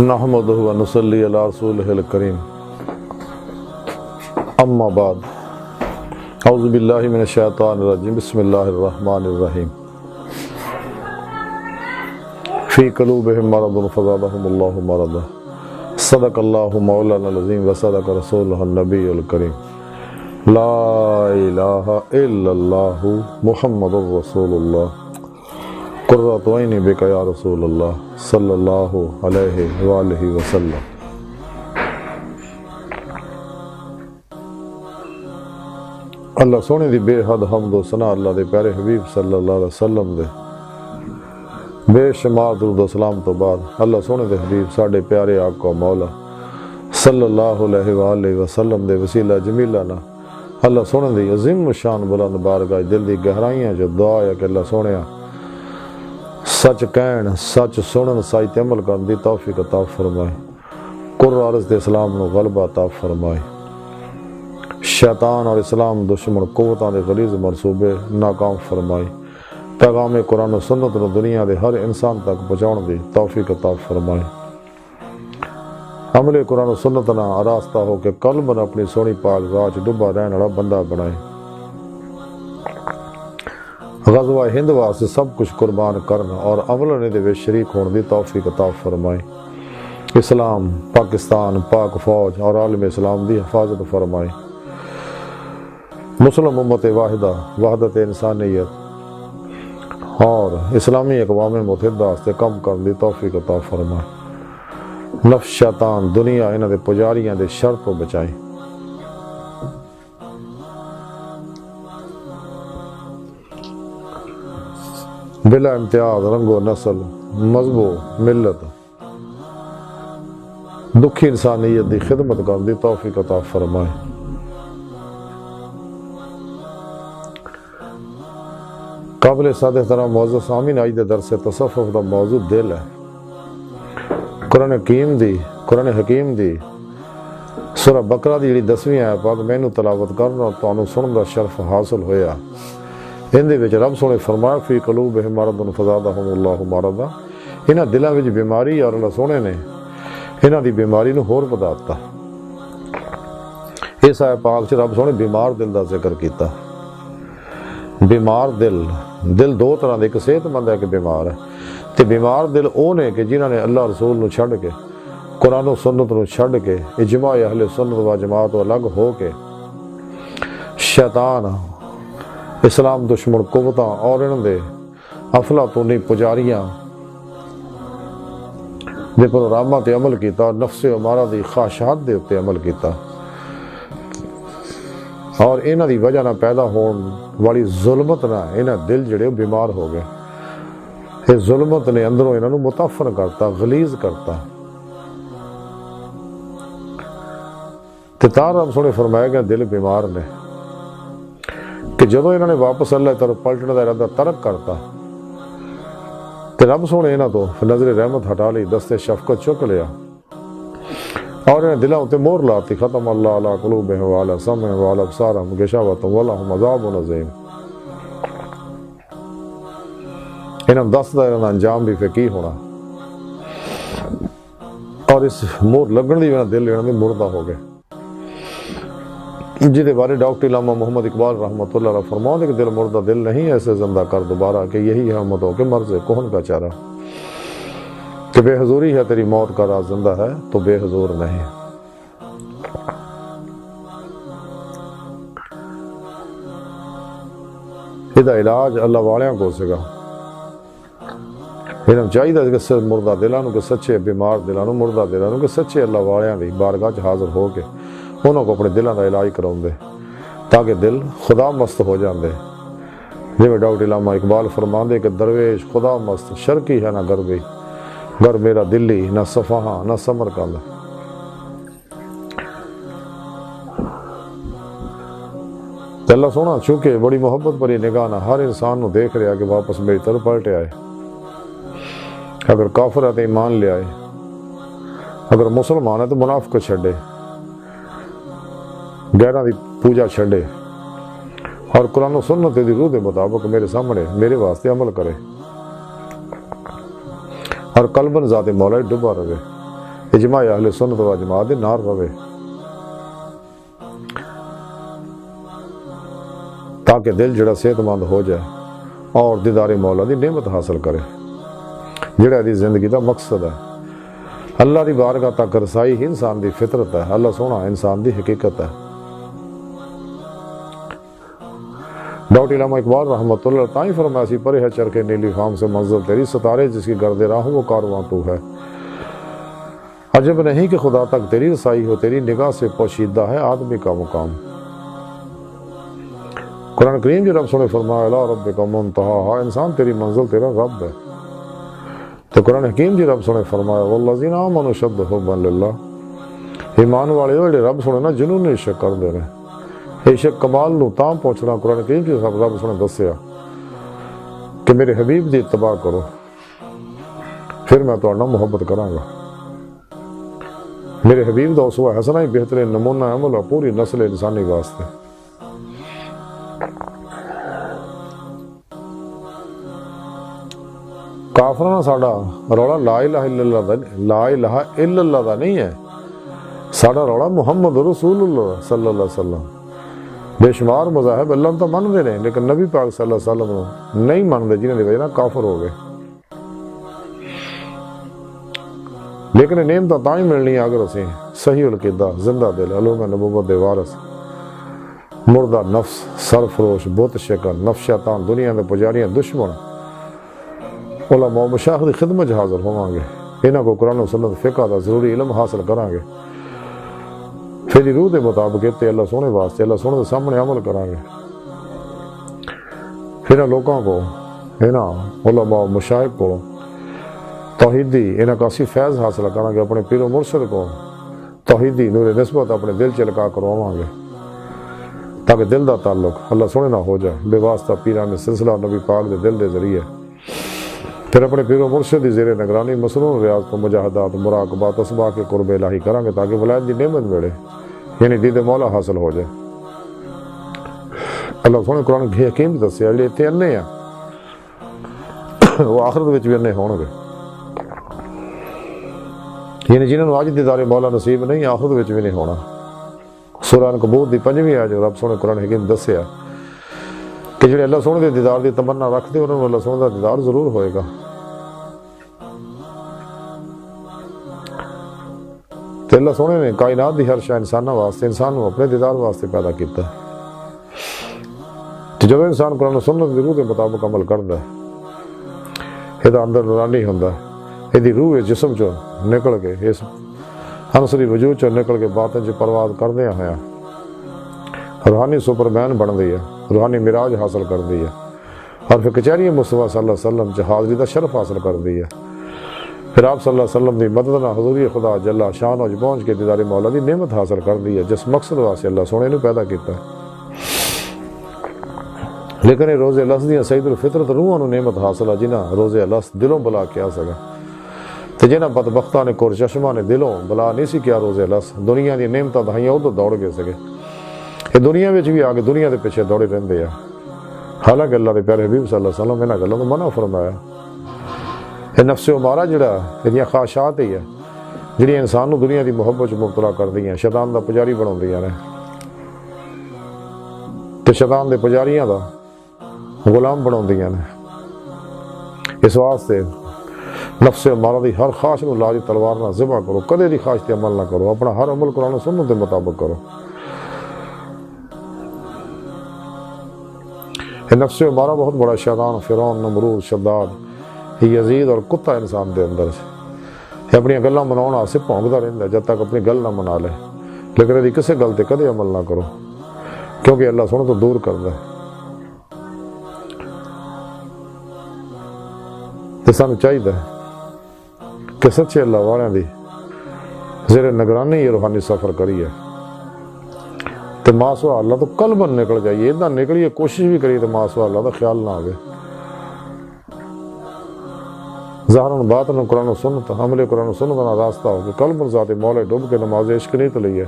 نحمدہ و نصلی علی رسولہ الکریم اما بعد اعوذ باللہ من الشیطان الرجیم بسم اللہ الرحمن الرحیم فی قلوبہم مرض فزادہم اللہ مرضا صدق اللہ مولانا العظیم و صدق رسولہ النبی الکریم لا الہ الا اللہ محمد رسول اللہ قرۃ عینی بک یا رسول اللہ صلی اللہ علیہ وآلہ وسلم۔ اللہ سونے دی بے حد حمد و ثنا اللہ دے پیارے حبیب صلی اللہ علیہ وسلم دے بے شمار درود و سلام تو بعد اللہ سونے دے حبیب ساڈے پیارے آقا مولا صلی اللہ علیہ وآلہ وسلم دے وسیلہ جمیلہ نا اللہ سونے دی عظیم شان بلند بارگاہ دل دی گہرائیاں جو دعا ہے کہ اللہ سونیا سچ کہن سچ سنن سچ عمل کرن دی توفیق عطا فرمائے، قرآن عرض دے اسلام نو غلبہ عطا فرمائے، شیطان اور اسلام دشمن قوتاں دے غلیظ منصوبے ناکام فرمائے، پیغام قرآن و سنت نو دنیا دے ہر انسان تک پہنچاؤن دی توفیق عطا فرمائے، عمل قرآن و سنت نہ آراستہ ہو کے قلب نہ اپنی سونی پاک راہ چ ڈبا رہن والا بندہ بنائے، غزوہ ہند واسطے سب کچھ قربان کرنا اور عمل نے دے شریک ہون دی توفیق عطا فرمائے، اسلام پاکستان پاک فوج اور عالم اسلام دی حفاظت فرمائے، مسلم امت واحدہ وحدت انسانیت اور اسلامی اقوام متحدہ واسطے کم کرن دی توفیق عطا فرمائے، نفس شیطان دنیا انہاں دے پجاریاں دے شر تو بچائے، بلا امتیاز رنگ و نسل مذہب و ملت دکھی انسانیت دی خدمت کرن دی توفیق عطا فرمائے، قابل صد احترام معزز سامعین، آج دے درس تصوف دا موضوع دل ہے۔ قرآن حکیم دی سورہ بقرہ دی جڑی 10ویں آیت پاک مینوں تلاوت کرنا اور تانوں سنن دا شرف حاصل ہویا، اندے وچ رب سونے فرمایا فی قلوبہم مرض فزادہم اللہ مرضا، انہاں دلاں وچ بیماری اور اللہ سونے نے انہاں دی بیماری نو ہور ودا دتا۔ اس آیت پاک چ رب سونے بیمار دل دا ذکر کیتا، بیمار دل دو طرح دے، ایک صحت مند ہے کہ بیمار ہے، تے بیمار دل او نے کہ جنہاں نے اللہ رسول نو چھڈ کے قرآن و سنت نو چھڈ کے اجماع اہل سنت و جماعت تو الگ ہو کے شیطان اسلام دشمن قوتاں اور انہاں دے افلاطونی پجاریاں دے پروگراماں تے عمل کیتا اور نفس امارہ دی خواہشات دے اتے عمل کیتا، اور انہاں دی وجہ نہ پیدا ہون والی ظلمت نہ انہاں دل جڑے بیمار ہو گئے، اس ظلمت نے اندروں انہاں نو متاثر کرتا، غلیظ کرتا، تے تاں رب سونے فرمایا کہ دل بیمار نے کہ جدوں انہوں نے واپس اللہ طرف پلٹنے کا ارادہ ترک کرتا تے رب سونے انہوں تو نظر رحمت ہٹا لی، دست شفقت چک لیا اور انہیں دلوں تے مہر لاتی، ختم اللہ علی قلوبہم وعلی سمعہم وعلی ابصارہم غشاوۃ ولہم عذاب عظیم، انہوں دستا انہوں انجام بھی فقی ہونا، اور اس مہر لگن دی دل انہوں نے مردہ ہو گئے، جہدے بارے ڈاکٹر علامہ محمد اقبال رحمۃ اللہ علیہ فرماتے کہ دل مردہ دل نہیں ایسے زندہ کر دوبارہ کہ یہی ہمت ہو کہ مرض کہن کا چارہ، کہ بے حضوری ہے تیری موت کا راز زندہ ہے تو بے حضور نہیں۔ یہ علاج اللہ والیاں کو سگا، انہوں چاہیے کہ مردہ دلانوں کہ سچے بیمار دلانوں مردہ دلانوں کہ سچے اللہ والیاں دی بارگاہ چ حاضر ہو کے انہوں کو اپنے دلوں کا علاج کراؤں دے تاکہ دل خدا مست ہو جاندے، جی میں ڈاکٹر علامہ اقبال فرماندے کہ درویش خدا مست شرکی ہے نہ غربی، گر میرا دلی نہ صفحہ نہ سمرقند، اللہ سونا چونکہ بڑی محبت بڑی نگاہ نہ ہر انسان نو دیکھ رہا کہ واپس میری طرف پلٹے آئے، اگر کافر ہے تو ایمان لے آئے، اگر مسلمان ہے تو منافقت چھڈے، غیراں دی پوجا چھڈے اور قرآن و سنت دی روح دے مطابق میرے سامنے میرے واسطے عمل کرے اور قلباً ذات مولا ڈبا رہے، اجماع اہل سنت و جماعت دے نال رہے، تاکہ دل جڑا صحت مند ہو جائے اور دیدار مولا دی نعمت حاصل کرے، جڑا دی زندگی دا مقصد ہے۔ اللہ دی بارگاہ تک رسائی ہی انسان دی فطرت ہے، اللہ سونا انسان دی حقیقت ہے۔ ڈاکٹر علامہ اقبال رحمۃ اللہ تعالی فرمایا سی، پرے ہے چرخے نیلی خام سے منزل تیری، ستارے جس کی گرد راہ وہ کارواں تو ہے۔ عجب نہیں کہ خدا تک تیری رسائی ہو، تیری نگاہ سے پوشیدہ ہے آدمی کا مقام۔ قرآن کریم جو رب سنے فرمایا الی ربک منتہاہا، انسان تیری منزل تیرا رب ہے۔ تو قرآن حکیم جی رب سنے فرمایا والذین آمنوا اشد حبا للہ، ایمان والے جڑے رب سنے نا جنون عشق کر دے رہے، عشق کمال نو تاں پہنچنا۔ قرآن کریم جی رب سنے دسیا کہ میرے حبیب دی اتباع کرو، پھر میں تہاڈے نال محبت کراں گا۔ میرے حبیب دا اسوہ حسنہ ہی بہترین نمونہ عمل ہے پوری نسل انسانی واسطے۔ کافرانہ ساڈا رولا لا الہ الا اللہ دا، لا الہ الا اللہ دا نہیں ہے، ساڈا رولا محمد رسول اللہ صلی اللہ علیہ وسلم۔ بے شمار مذاہب اللہ تو من دے رہے ہیں، لیکن نبی پاک صلی اللہ علیہ وسلم نہیں من دے، جنہاں دی وجہ نال کافر ہو گئے۔ لیکن نعمت تاں ہی ملنی اگر اسی صحیح القیدہ، زندہ دل، علوم نبوت دے وارث، مردہ نفس، سرفروش، بت شکن، نفس شیطان، دنیا دے پجاریاں، دشمن، علماء و مشایخ دی خدمت حاضر ہوواں گے، انہاں کو قرآن و سنت فقہ دا ضروری علم حاصل کراں گے، پھر روح دے مطابق تے اللہ سونے واسطے اللہ سونے دے سامنے عمل کراں گے۔ پھر لوگوں کو انہاں علماء و مشایخ کو توحیدی انہاں کا اسی فیض حاصل کراں گے، اپنے پیر و مرشد کو توحیدی نور نسبت اپنے دل چلکا کرواواں گے، تاکہ دل دا تعلق اللہ سونے نہ ہو جائے بے واسطہ پیران سلسلہ نبی پاک دے دل دے ذریعے۔ پھر اپنے پیر و مرشد دی زیر نگرانی مسنون ریاض کو مجاہدات، مراقبات، اسباق کے قرب الہی کریں گے، تاکہ ولایت دی نعمت ملے، یعنی دید مولا حاصل ہو جائے۔ اللہ سونے قرآن کی حکیم دسیا جڑے اتنے انے ہیں وہ آخرت وچ بھی انے ہون گے، یعنی جنہوں نے آج دیدار مولا نصیب نہیں آخرت وچ بھی نہیں ہونا۔ سورہ عنکبوت دی 5ویں آیت جو رب سونے قرآن حکیم دسیا کہ جڑے اللہ سونے دے دیدار دی تمنا رکھتے انہوں نے اللہ سونے دا دیدار ضرور ہوئے گا۔ تو اللہ سونے نے کائنات دی ہر شے انسانوں واسطے، انسان کو اپنے دیدار واسطے پیدا کیتا ہے۔ تو جب انسان قرآن و سنت دی روح کے مطابق عمل کرتا ہے، یہ اندر نورانی ہوندا ہے، یہ روح اس جسم چو نکل کے، اس عنصری وجود چو نکل کے باطن چ پرواز کردے ہویا روحانی سپرمین بن دی ہے، روحانی معراج حاصل کر دی ہے، اور پھر کچہری مصطفیٰ صلی اللہ علیہ وسلم چ حاضری دا شرف حاصل کر دی ہے۔ پھر آپ صلی اللہ علیہ وسلم دی مدد نہ حضوری خدا جل شان وچ پہنچ کے دیدار مولا دی نعمت حاصل کر دی ہے، جس مقصد واسطے اللہ سونے نے پیدا کیتا ہے۔ لیکن یہ روز الست دیاں سید الفطرت روحاں نوں نعمت حاصل ہے، جنہاں روز الست دلوں بلا کے آ سکا، تے جنہاں بدبختاں نے کور چشماں نے دلوں بلا نہیں سی کیا روز الست، دنیا دی نعمتاں دہائیاں ادھر دوڑ گئے سکے، یہ دنیا وچ بھی آگے دنیا دے پیچھے دوڑے رہندے ہیں۔ حالانکہ اللہ دے پیارے حبیب صلی اللہ علیہ وسلم انہاں گلاں تو منع فرمایا۔ یہ نفس امارہ جڑا یہ خواہشات ہی ہے جڑی انسان نو دنیا دی محبت مبتلا کر دی ہیں، شیطان دا پجاری بناؤندیاں نے، تے شیطان دے پجاریاں دا غلام بناؤندیاں نے۔ اس واسطے نفس امارہ دی ہر خواہش نو لا دی تلوار نہ ذبح کرو، کدے دی خواہش تے عمل نہ کرو، اپنا ہر عمل قرآن و سنت دے مطابق کرو۔ یہ نفس امارہ بہت بڑا شیطان، فرعون، نمرود، شداد، یزید اور کتا انسان دے اندر یہ اپنی گلاں مناؤن واسطے بھونکدا رہندا جب تک اپنی گل نہ منا لے، لیکن یہ کسے گل تے کدے عمل نہ کرو، کیونکہ اللہ سونے تو دور کردا ہے۔ تے سانوں چاہیے کہ سچے اللہ والیاں دی زیر نگرانی یہ روحانی سفر کریے، تے ماسوا اللہ تو قلباً نکل جائیے، ادھا نکلیے کوشش بھی کریے تو ماسوا اللہ دا خیال نہ آگے۔ ظاہراً باطن قرآن و سنت، عمل قرآن و سنت کا راستہ ہو کہ قلب ذات مولا ڈوب کے نماز عشق نہیں تو لئیے،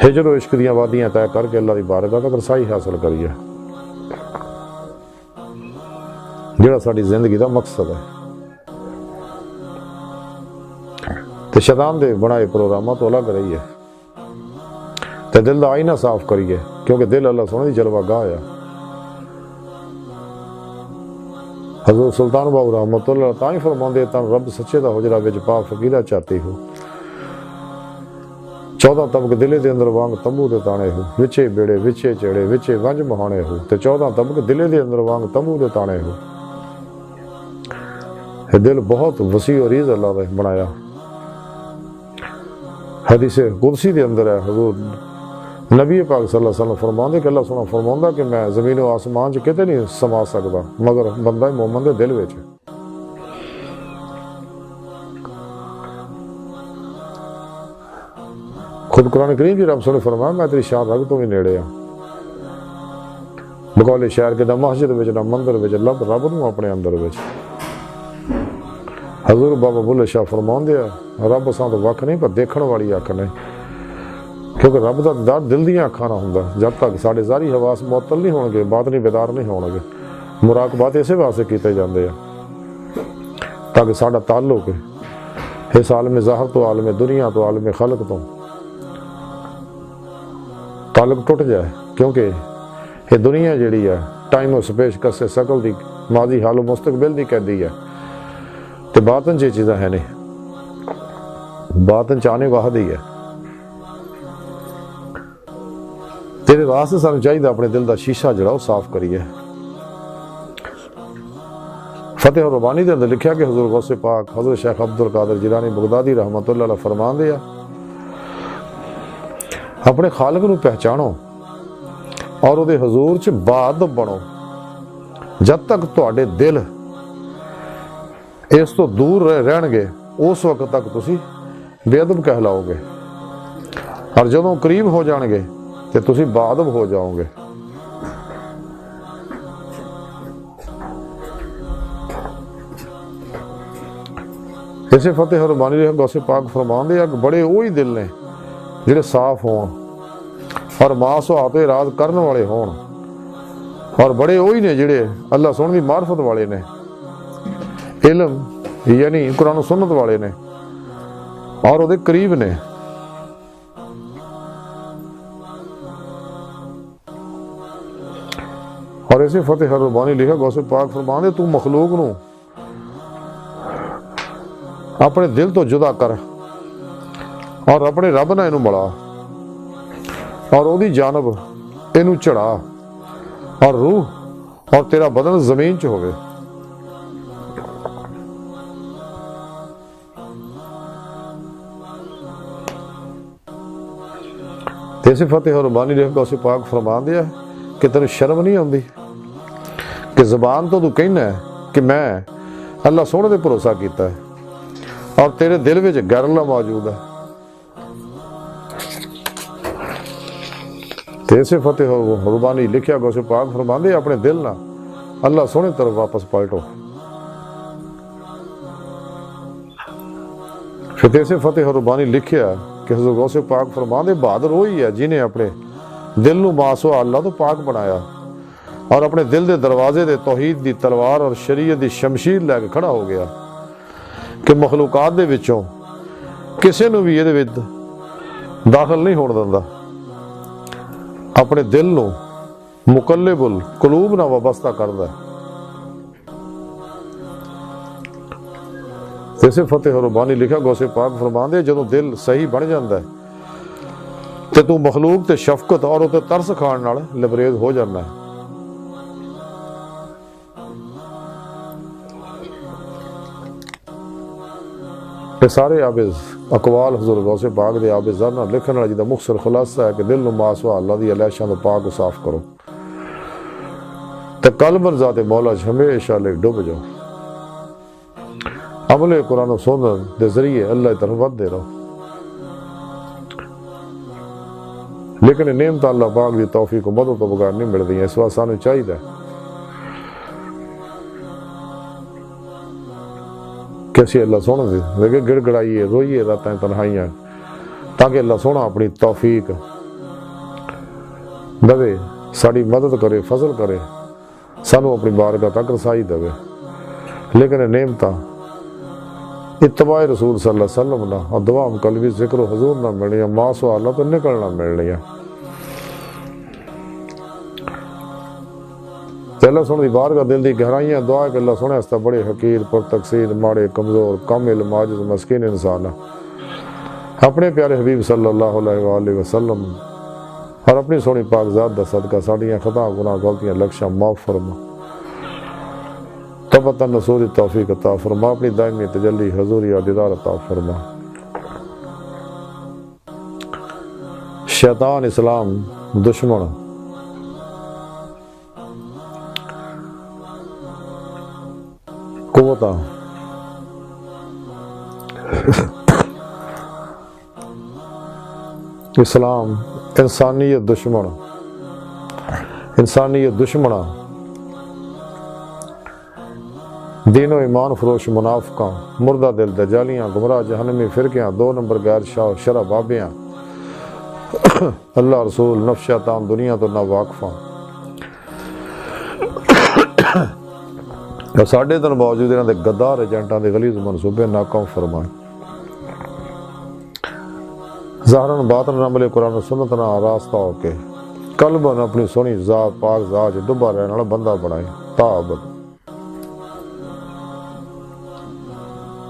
ہجر و عشق دیاں وادیاں طے کر کے اللہ دی بارگاہ تک رسائی حاصل کریے، جڑا ساری زندگی دا مقصد ہے۔ تو شیطان دے بنائے پروگراموں تو الگ رہیے تو دل دا آئینہ صاف کریے، کیونکہ دل اللہ سونے دی جلوہ گاہ ہے۔ حضور سلطان باؤ رحمت اللہ تائیں فرماندے تن رب سچے دا حجرہ وچ پا فقیرہ چاہتی ہو، 14 طبق دلے دے اندر وانگ تمبو دے تانے ہو، وچے بیڑے وچے چڑے وچے ونج مہانے ہو، تے 14 طبق دلے دے اندر وانگ تمبو دے تانے ہو۔ یہ دل بہت وسیع و عریض اللہ نے بنایا۔ حدیث قدسی دے اندر ہے، حضور نبی پاک صلی اللہ علیہ وسلم فرماندے کہ اللہ سونا فرماندہ کہ میں زمین و آسمان چ کتے نہیں سما سکتا مگر بندہ مومن دے دل وچ۔ خود قرآن کریم کی رب سنے فرمایا میں تیری شان رگ تو بھی نیڑے ہاں، بقول شہر کے نہ مسجد وچ نہ مندر وچ لب رب نو اپنے اندر وچ۔ حضور بابا بلے شاہ فرماندے رب اساں تو وکھ نہیں پر دیکھن والی اکھ نہیں، کیونکہ رب دا دیدار دل دیاں اکھاں نال ہوندا، جب تک ساڈے ظاہری حواس معطل نہیں ہون گے باطنی بیدار نہیں ہون گے۔ مراقبات اسے واسطے کیتے جاندے ہیں تاکہ ساڈا تعلق اس عالم ظاہر تو عالم دنیا تو عالم خلق تو تعلق ٹوٹ جائے، کیونکہ یہ دنیا جڑی ہے ٹائم و سپیس کسے سکل دی ماضی حال و مستقبل دی قیدی ہے، تے باطن چ چیزاں ہے نہیں، باطن چاہنے واحد ہی ہے۔ تیرے واسطے سانوں چاہیے اپنے دل دا شیشہ جڑا وہ صاف کریے۔ فتح ربانی دے اندر لکھیا کہ حضور غوث پاک حضرت شیخ عبد القادر جیلانی بغدادی رحمت اللہ علیہ فرماندے ہیں اپنے خالق نو پہچانو اور وہ حضور چ باد بنو، جب تک تواڈے دل اس تو دور رہن گے اس وقت تک تسی بے ادب کہلاؤ گے، اور جدوں قریب ہو جان گے تے تسی با ادب ہو جاؤ گے۔ اسے فتح ربانی رحمت غوث پاک فرماندے ہیں کہ بڑے وہی دل نے جڑے صاف ہون اور ماس و آتے راز کرن والے ہون، اور بڑے وہی نے جڑے اللہ سونے دی معرفت والے نے، علم یعنی قرآن و سنت والے نے اور وہ قریب نے۔ اور اسے فتح ربانی لکھا غوث پاک فرماندے تو مخلوق نو اپنے دل تو جدا کر اور اپنے رب نہ اینو ملا اور او دی جانب اینو چڑھا، اور روح اور تیرا بدن زمین چ ہوئے۔ ایسے فتح ربانی لکھا غوث پاک فرماندے ہیں کہ تیرے شرم نہیں آندی کہ زبان تو کہنا ہے کہ میں اللہ سونے دے بھروسہ کیتا ہے اور تیرے دل وچ غیر اللہ موجود ہے۔ ایسے فتح ربانی لکھیا غوث پاک فرماندے اپنے دل نہ اللہ سونے طرف واپس پلٹو۔ پھر ایسے فتح ربانی لکھیا کہ حضرت غوث پاک فرماندے بہادر وہی ہے جنہیں اپنے دل نو ماسو اللہ تو پاک بنایا اور اپنے دل دے دروازے دے توحید دی تلوار اور شریعت دی شمشیر لے کے کھڑا ہو گیا کہ مخلوقات دے وچوں کسے نو بھی یہ دے وچ داخل نہیں ہون دندا، اپنے دل نو مقلب القلوب نہ وابستہ کردا ہے۔ اسے فتح ربانی لکھا غوث پاک فرماندے جدوں دل صحیح بن جاندا ہے تے تو مخلوق تے شفقت اور تے ترس کھان نال لبریز ہو جانا ہے۔ یہ سارے اقوال حضور غوث پاک دے آب زر نال لکھن والا جدا مختصر خلاصہ ہے کہ دل نو ماسوا اللہ دی علیشاں تو پاک و صاف کرو تے قلب ذات مولا ہمیشہ لے ڈوب جاؤ، عمل قرآن و سنت دے ذریعے اللہ کی طرف ود دے رہو۔ لیکن نعمت اللہ پاک دی توفیق و مدد تو بغیر نہیں مل رہی ہیں، اس واسطے سانوں چاہیے کہ اسی اللہ سونا دے لیکن گڑ گڑائیے روئیے راتیں تنہائیاں تاکہ اللہ سونا اپنی توفیق دے، ساری مدد کرے، فضل کرے، سانوں اپنی بارگاہ تک رسائی دے۔ لیکن نعمتاں اتباع رسول صلی اللہ علیہ وسلم نہ اور دوام قلبی ذکر و حضور نہ ملنی ماں سوالہ تو نکلنا ملنی اللہ سونے دی بارگاہ دل دی گہرائیاں دعا کہ اللہ سونے ہستا بڑے حقیر پر تقصیر ماڑے کمزور کامل ماجز مسکین انسان اپنے پیارے حبیب صلی اللہ علیہ وآلہ وسلم اور اپنی سونی پاک ذات دا صدقہ ساڑیاں خطا گناہ غلطیاں لکشاں معاف فرما توبۃ نصوح توفیق عطا فرما اپنی دائمی تجلی حضوری اور دیدار عطا فرما شیطان اسلام دشمن قوتاں اسلام انسانیت دشمنہ دین و ایمان فروش منافقاں مردہ دل دجالیاں گمراہ جہنمی فرقیاں 2 نمبر غیر شرع بابیاں اللہ رسول نفس شیطان دنیا تو نہ واقفاں اور ساڑھے تن موجود انہاں دے غدار ایجنٹاں دے غلیظ منصوبے ناکام فرمائیں ظاہراً باطن عمل قرآن و سنت نہ راستہ ہو کے قلباً اپنی سونی ذات پاک ذات ڈبا رہنے والا بندہ بنائیں تابت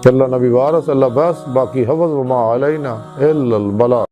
اللہ نبی وارث اللہ بس باقی حفظ وما علینا الا البلاغ